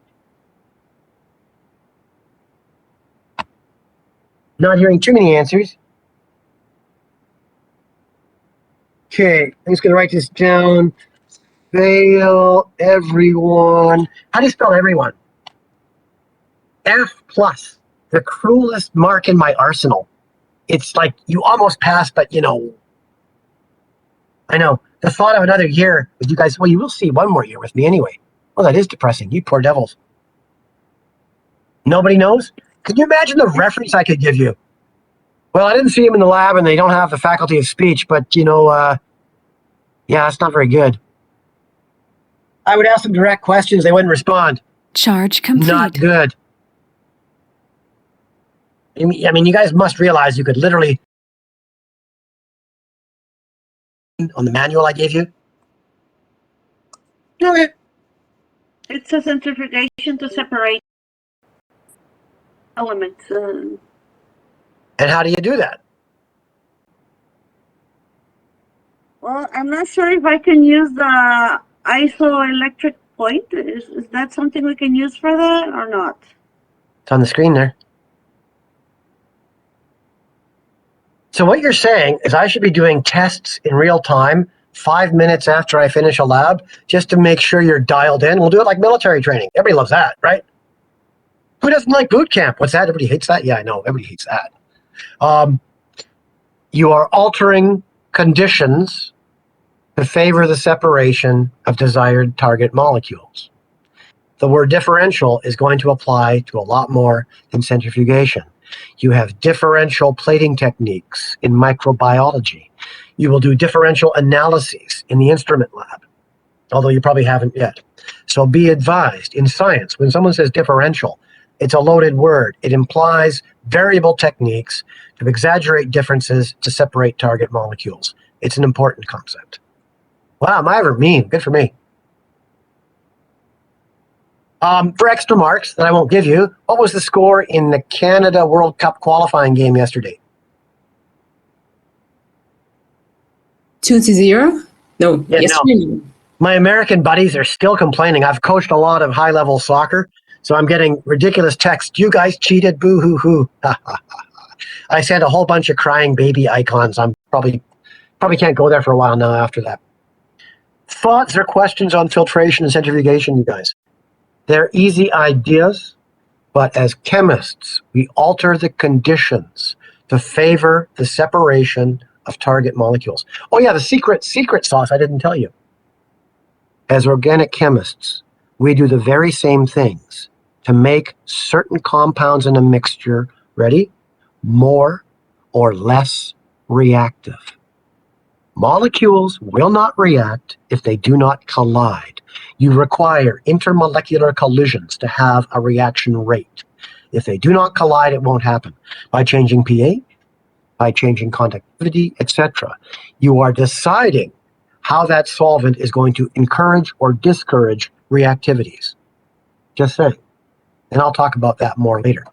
Not hearing too many answers. Okay, I'm just going to write this down. Fail everyone. How do you spell everyone? F plus, the cruelest mark in my arsenal. It's like you almost passed, but I know. The thought of another year with you guys, well, you will see one more year with me anyway. Well, that is depressing. You poor devils. Nobody knows? Can you imagine the reference I could give you? Well, I didn't see him in the lab and they don't have the faculty of speech, but yeah, that's not very good. I would ask them direct questions. They wouldn't respond. Charge complete. Not good. I mean, you guys must realize you could literally on the manual I gave you. Okay. It's a centrifugation to separate elements. And how do you do that? Well, I'm not sure if I can use the isoelectric point. Is that something we can use for that or not? It's on the screen there. So what you're saying is I should be doing tests in real time 5 minutes after I finish a lab just to make sure you're dialed in. We'll do it like military training. Everybody loves that, right? Who doesn't like boot camp? What's that? Everybody hates that? Yeah, I know. Everybody hates that. You are altering conditions to favor the separation of desired target molecules. The word differential is going to apply to a lot more than centrifugation. You have differential plating techniques in microbiology. You will do differential analyses in the instrument lab, although you probably haven't yet. So be advised, in science, when someone says differential, it's a loaded word. It implies variable techniques to exaggerate differences to separate target molecules. It's an important concept. Wow, am I ever mean? Good for me. For extra marks that I won't give you, what was the score in the Canada World Cup qualifying game yesterday? 2-0? No, Yeah, yesterday. no. My American buddies are still complaining. I've coached a lot of high-level soccer, so I'm getting ridiculous texts. You guys cheated, boo-hoo-hoo. I sent a whole bunch of crying baby icons. I'm probably can't go there for a while now after that. Thoughts or questions on filtration and centrifugation, you guys? They're easy ideas, but as chemists, we alter the conditions to favor the separation of target molecules. Oh yeah, the secret sauce I didn't tell you. As organic chemists, we do the very same things to make certain compounds in a mixture, ready, more or less reactive. Molecules will not react if they do not collide. You require intermolecular collisions to have a reaction rate. If they do not collide, it won't happen. By changing pH, by changing conductivity, etc., you are deciding how that solvent is going to encourage or discourage reactivities. Just saying. And I'll talk about that more later.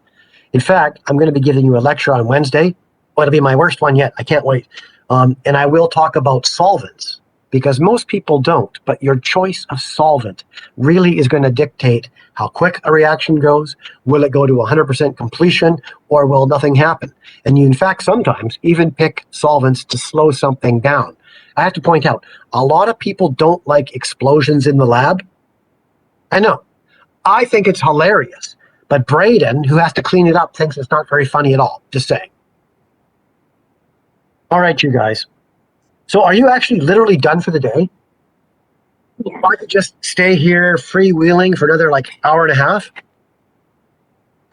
In fact, I'm going to be giving you a lecture on Wednesday. Oh, it'll be my worst one yet. I can't wait. And I will talk about solvents, because most people don't, but your choice of solvent really is going to dictate how quick a reaction goes. Will it go to 100% completion, or will nothing happen? And you, in fact, sometimes even pick solvents to slow something down. I have to point out, a lot of people don't like explosions in the lab. I know. I think it's hilarious. But Braden, who has to clean it up, thinks it's not very funny at all. Just saying. All right, you guys. So are you actually literally done for the day? Yeah. Or I could just stay here freewheeling for another hour and a half?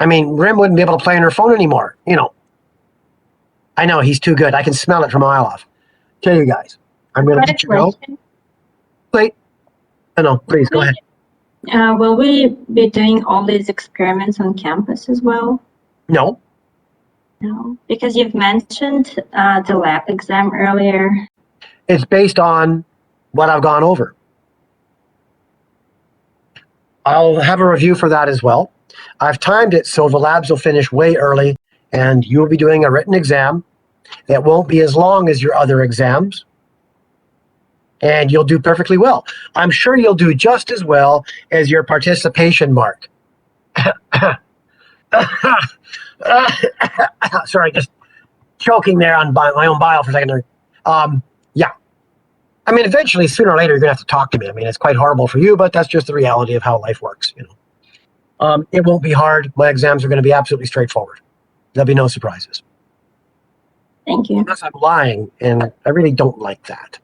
I mean, Rim wouldn't be able to play on her phone anymore. I know, he's too good. I can smell it from a mile off. Okay, you guys. I'm going to let you go. Wait. No, please, go ahead. Will we be doing all these experiments on campus as well? No. No, because you've mentioned the lab exam earlier. It's based on what I've gone over. I'll have a review for that as well. I've timed it so the labs will finish way early, and you'll be doing a written exam that won't be as long as your other exams. And you'll do perfectly well. I'm sure you'll do just as well as your participation mark. Sorry, just choking there on my own bile for a second. Yeah. I mean, eventually, sooner or later, you're going to have to talk to me. I mean, it's quite horrible for you, but that's just the reality of how life works. It won't be hard. My exams are going to be absolutely straightforward. There'll be no surprises. Thank you. Unless I'm lying, and I really don't like that.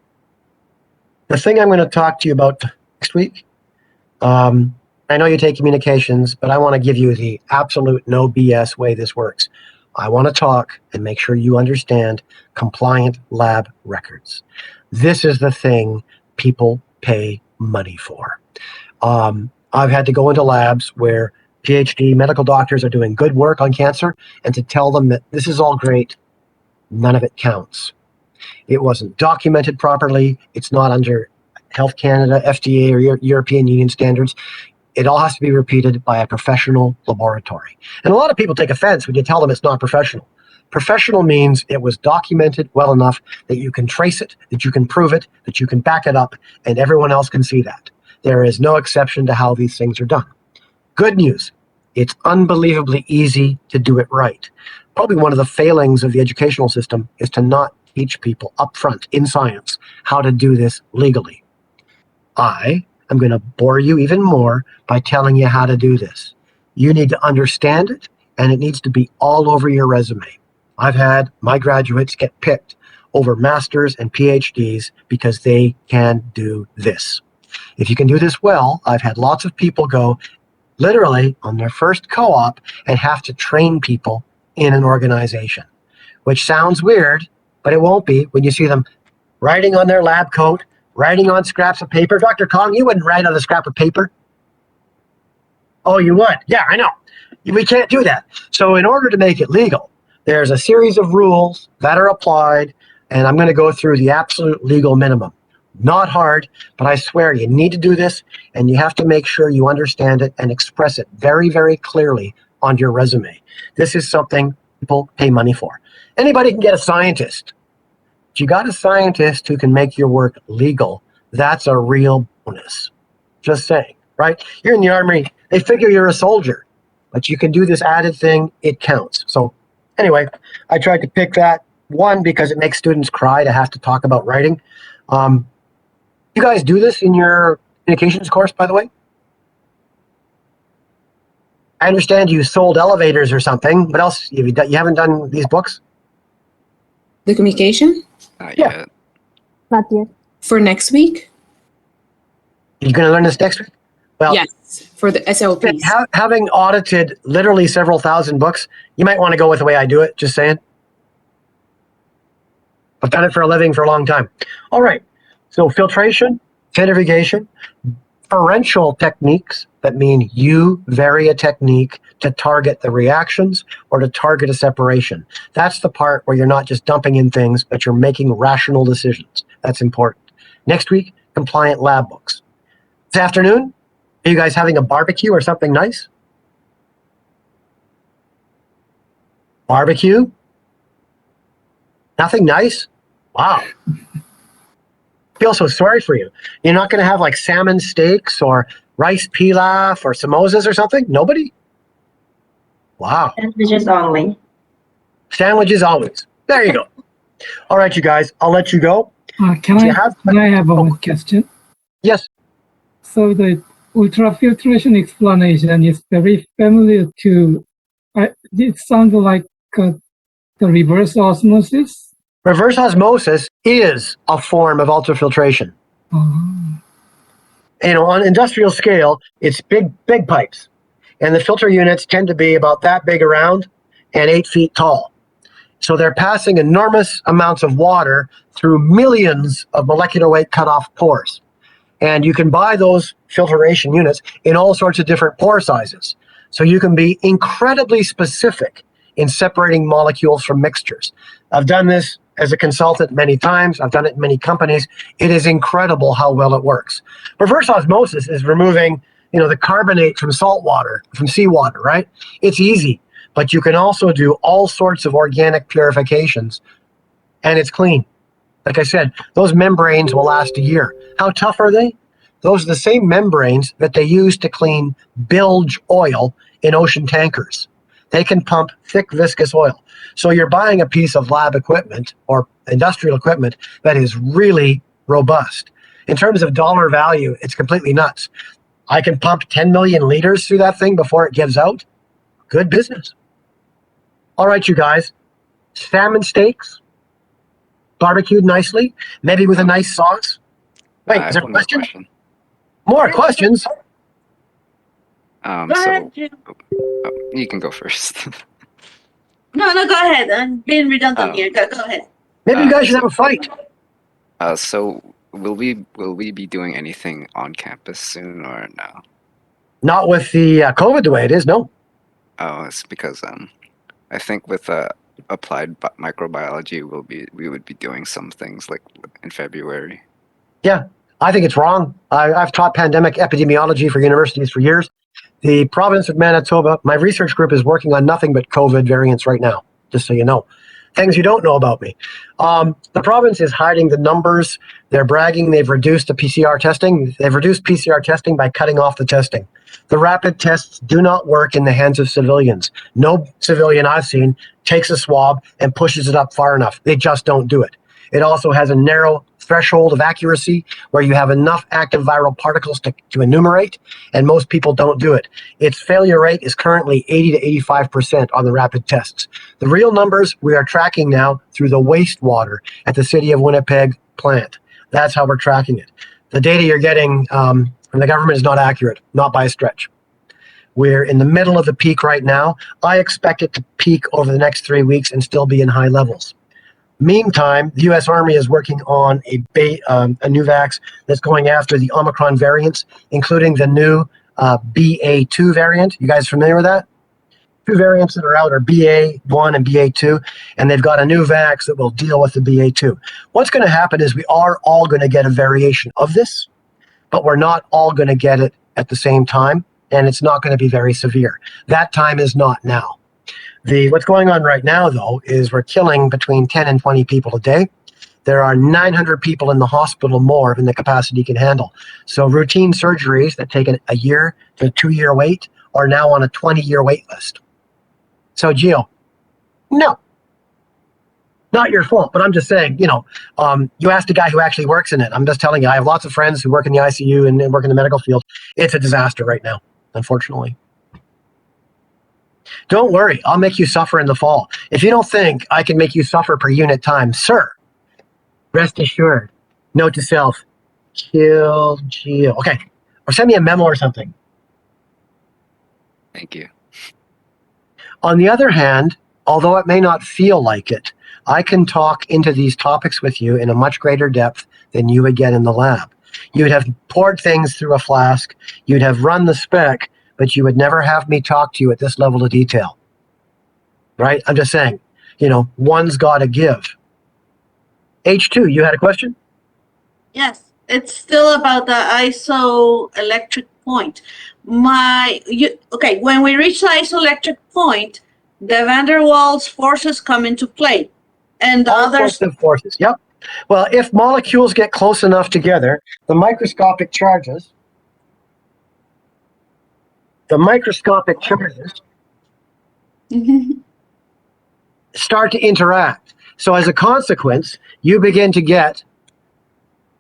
The thing I'm going to talk to you about next week, I know you take communications, but I want to give you the absolute no BS way this works. I want to talk and make sure you understand compliant lab records. This is the thing people pay money for. I've had to go into labs where PhD medical doctors are doing good work on cancer, and to tell them that this is all great, none of it counts. It wasn't documented properly. It's not under Health Canada, FDA, or European Union standards. It all has to be repeated by a professional laboratory. And a lot of people take offense when you tell them it's not professional. Professional means it was documented well enough that you can trace it, that you can prove it, that you can back it up, and everyone else can see that. There is no exception to how these things are done. Good news. It's unbelievably easy to do it right. Probably one of the failings of the educational system is to not teach people up front in science how to do this legally. I am going to bore you even more by telling you how to do this. You need to understand it, and it needs to be all over your resume. I've had my graduates get picked over masters and PhDs because they can do this. If you can do this well, I've had lots of people go literally on their first co-op and have to train people in an organization, which sounds weird, but it won't be when you see them writing on their lab coat, writing on scraps of paper. Dr. Kong, you wouldn't write on a scrap of paper. Oh, you would? Yeah, I know. We can't do that. So in order to make it legal, there's a series of rules that are applied, and I'm going to go through the absolute legal minimum. Not hard, but I swear you need to do this, and you have to make sure you understand it and express it very, very clearly on your resume. This is something people pay money for. Anybody can get a scientist. If you got a scientist who can make your work legal, that's a real bonus. Just saying, right? You're in the Army, they figure you're a soldier, but you can do this added thing, it counts. So anyway, I tried to pick that one because it makes students cry to have to talk about writing. You guys do this in your communications course, by the way? I understand you sold elevators or something. What else? You haven't done these books? The communication Not Yeah. yet. Not yet. for next week? You're going to learn this next week? Well, Yes, for the SLPs. having audited literally several thousand books, you might want to go with the way I do it, just saying. I've done it for a living for a long time. All right, so filtration, centrifugation, differential techniques that mean you vary a technique to target the reactions or to target a separation. That's the part where you're not just dumping in things, but you're making rational decisions. That's important. Next week, compliant lab books. This afternoon, are you guys having a barbecue or something nice? Barbecue? Nothing nice? Wow. Feel so sorry for you. You're not going to have like salmon steaks or rice pilaf or samosas or something? Nobody? Wow. Sandwiches only. Sandwiches always. There you go. All right, you guys, I'll let you go. Can Do you I have- can I have one question? Yes. So the ultrafiltration explanation is very familiar to. It sounds like the reverse osmosis. Reverse osmosis is a form of ultrafiltration. Oh. You know, on industrial scale, it's big pipes. And the filter units tend to be about that big around and 8 feet tall. So they're passing enormous amounts of water through millions of molecular weight cutoff pores. And you can buy those filtration units in all sorts of different pore sizes. So you can be incredibly specific in separating molecules from mixtures. I've done this as a consultant many times. I've done it in many companies. It is incredible how well it works. Reverse osmosis is removing, the carbonate from salt water, from seawater, right? It's easy, but you can also do all sorts of organic purifications, and it's clean. Like I said, those membranes will last a year. How tough are they? Those are the same membranes that they use to clean bilge oil in ocean tankers. They can pump thick, viscous oil. So you're buying a piece of lab equipment or industrial equipment that is really robust. In terms of dollar value, it's completely nuts. I can pump 10 million liters through that thing before it gives out. Good business. All right, you guys. Salmon steaks, barbecued nicely, maybe with a nice sauce. Wait, I is have there a one more question? More questions? Go ahead, Jim. You can go first. No, go ahead. I'm being redundant Oh. here. Go ahead. Maybe you guys should have a fight. So will we be doing anything on campus soon or no? Not with the COVID the way it is, no. Oh, it's because I think with applied microbiology we would be doing some things like in February. Yeah, I think it's wrong. I've taught pandemic epidemiology for universities for years. The province of Manitoba, my research group is working on nothing but COVID variants right now, just so you know. Things you don't know about me. The province is hiding the numbers. They're bragging they've reduced the PCR testing. They've reduced PCR testing by cutting off the testing. The rapid tests do not work in the hands of civilians. No civilian I've seen takes a swab and pushes it up far enough. They just don't do it. It also has a narrow threshold of accuracy where you have enough active viral particles to enumerate, and most people don't do it. Its failure rate is currently 80 to 85% on the rapid tests. The real numbers we are tracking now through the wastewater at the City of Winnipeg plant. That's how we're tracking it. The data you're getting from the government is not accurate, not by a stretch. We're in the middle of the peak right now. I expect it to peak over the next 3 weeks and still be in high levels. Meantime, the U.S. Army is working on a new vax that's going after the Omicron variants, including the new BA2 variant. You guys familiar with that? Two variants that are out are BA1 and BA2, and they've got a new vax that will deal with the BA2. What's going to happen is we are all going to get a variation of this, but we're not all going to get it at the same time, and it's not going to be very severe. That time is not now. What's going on right now, though, is we're killing between 10 and 20 people a day. There are 900 people in the hospital more than the capacity can handle. So routine surgeries that take a year to 2 year wait are now on a 20-year wait list. So, Gio, no, not your fault, but I'm just saying, you asked a guy who actually works in it. I'm just telling you, I have lots of friends who work in the ICU and work in the medical field. It's a disaster right now, unfortunately. Don't worry, I'll make you suffer in the fall. If you don't think I can make you suffer per unit time, sir, rest assured. Note to self, kill Gio. Okay, or send me a memo or something. Thank you. On the other hand, although it may not feel like it, I can talk into these topics with you in a much greater depth than you would get in the lab. You'd have poured things through a flask, you'd have run the spec, but you would never have me talk to you at this level of detail. Right? I'm just saying, one's got to give. H2, you had a question? Yes, it's still about the isoelectric point. When we reach the isoelectric point, the van der Waals forces come into play. And the All others... sorts of forces, yep. Well, if molecules get close enough together, the microscopic charges start to interact. So as a consequence, you begin to get,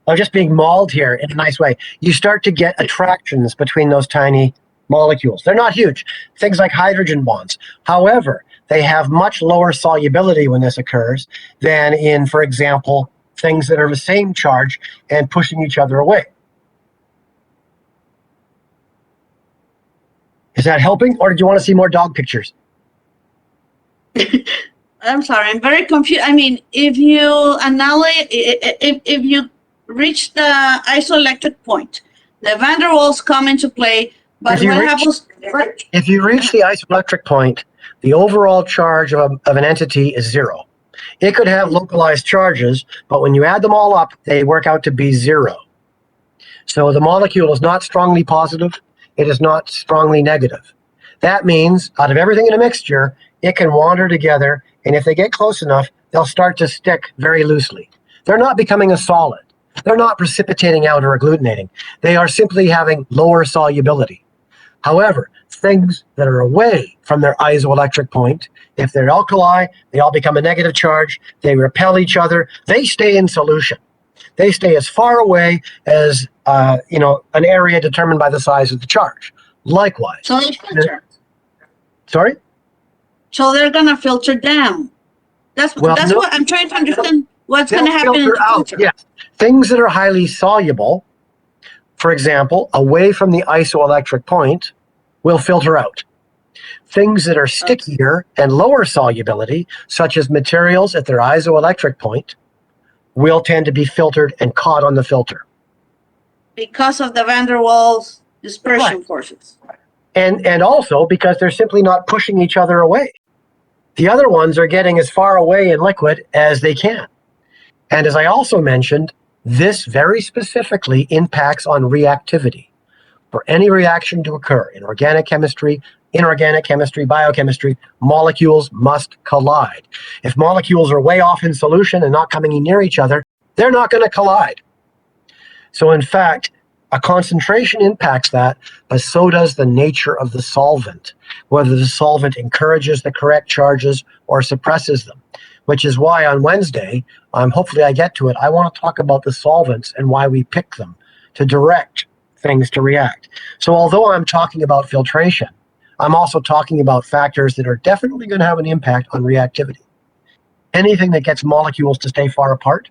I'm just being mauled here in a nice way, you start to get attractions between those tiny molecules. They're not huge, things like hydrogen bonds. However, they have much lower solubility when this occurs than in, for example, things that are the same charge and pushing each other away. Is that helping, or did you want to see more dog pictures? I'm sorry, I'm very confused. I mean, if you reach the isoelectric point, the van der Waals come into play, but what happens? If you reach the isoelectric point, the overall charge of an entity is zero. It could have localized charges, but when you add them all up, they work out to be zero. So the molecule is not strongly positive, it is not strongly negative. That means out of everything in a mixture, it can wander together, and if they get close enough, they'll start to stick very loosely. They're not becoming a solid. They're not precipitating out or agglutinating. They are simply having lower solubility. However, things that are away from their isoelectric point, if they're alkali, they all become a negative charge, they repel each other, they stay in solution. They stay as far away as an area determined by the size of the charge. Likewise. So they filter. Sorry? So they're going to filter down. That's what I'm trying to understand. What's going to happen in the filter? Yes. Things that are highly soluble, for example, away from the isoelectric point, will filter out. Things that are stickier and lower solubility, such as materials at their isoelectric point, will tend to be filtered and caught on the filter. Because of the van der Waals dispersion forces. And also because they're simply not pushing each other away. The other ones are getting as far away in liquid as they can. And as I also mentioned, this very specifically impacts on reactivity. For any reaction to occur in organic chemistry, inorganic chemistry, biochemistry, molecules must collide. If molecules are way off in solution and not coming near each other, they're not going to collide. So in fact, a concentration impacts that, but so does the nature of the solvent, whether the solvent encourages the correct charges or suppresses them. which is why on Wednesday, hopefully I get to it, I want to talk about the solvents and why we pick them to direct things to react. So although I'm talking about filtration, I'm also talking about factors that are definitely going to have an impact on reactivity. Anything that gets molecules to stay far apart,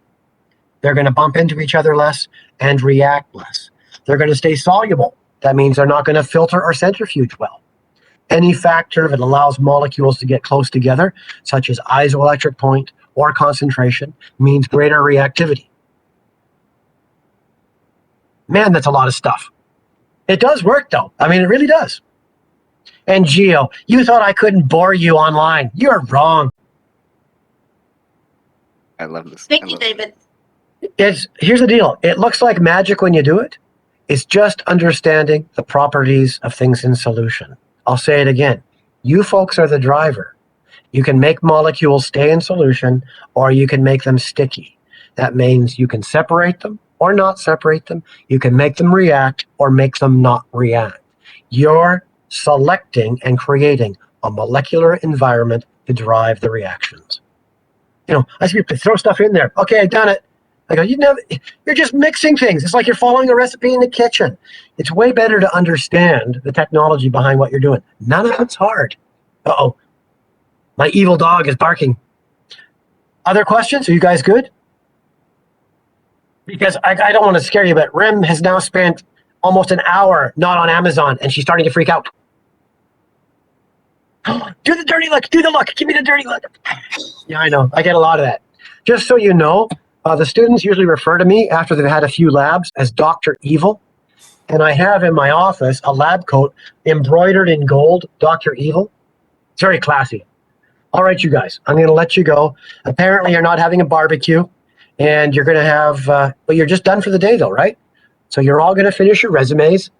they're going to bump into each other less and react less. They're going to stay soluble. That means they're not going to filter or centrifuge well. Any factor that allows molecules to get close together, such as isoelectric point or concentration, means greater reactivity. Man, that's a lot of stuff. It does work, though. I mean, it really does. And Gio, you thought I couldn't bore you online. You're wrong. I love this. Thank you, David. Here's the deal. It looks like magic when you do it. It's just understanding the properties of things in solution. I'll say it again. You folks are the driver. You can make molecules stay in solution, or you can make them sticky. That means you can separate them or not separate them. You can make them react or make them not react. You're selecting and creating a molecular environment to drive the reactions. You know, I see people throw stuff in there. Okay, I've done it. I go, you're just mixing things. It's like you're following a recipe in the kitchen. It's way better to understand the technology behind what you're doing. None of it's hard. Uh-oh. My evil dog is barking. Other questions? Are you guys good? Because I don't want to scare you, but Rem has now spent almost an hour not on Amazon, and she's starting to freak out. Do the dirty look. Do the look. Give me the dirty look. Yeah, I know. I get a lot of that. Just so you know, the students usually refer to me after they've had a few labs as Dr. Evil. And I have in my office a lab coat embroidered in gold, Dr. Evil. It's very classy. All right, you guys, I'm going to let you go. Apparently, you're not having a barbecue, and you're going to have, but you're just done for the day, though, right? So you're all going to finish your resumes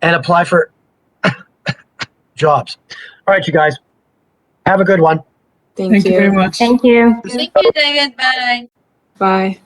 and apply for jobs. All right, you guys, have a good one. Thank Thank you very much. Thank you. Thank you, David. Bye. Bye.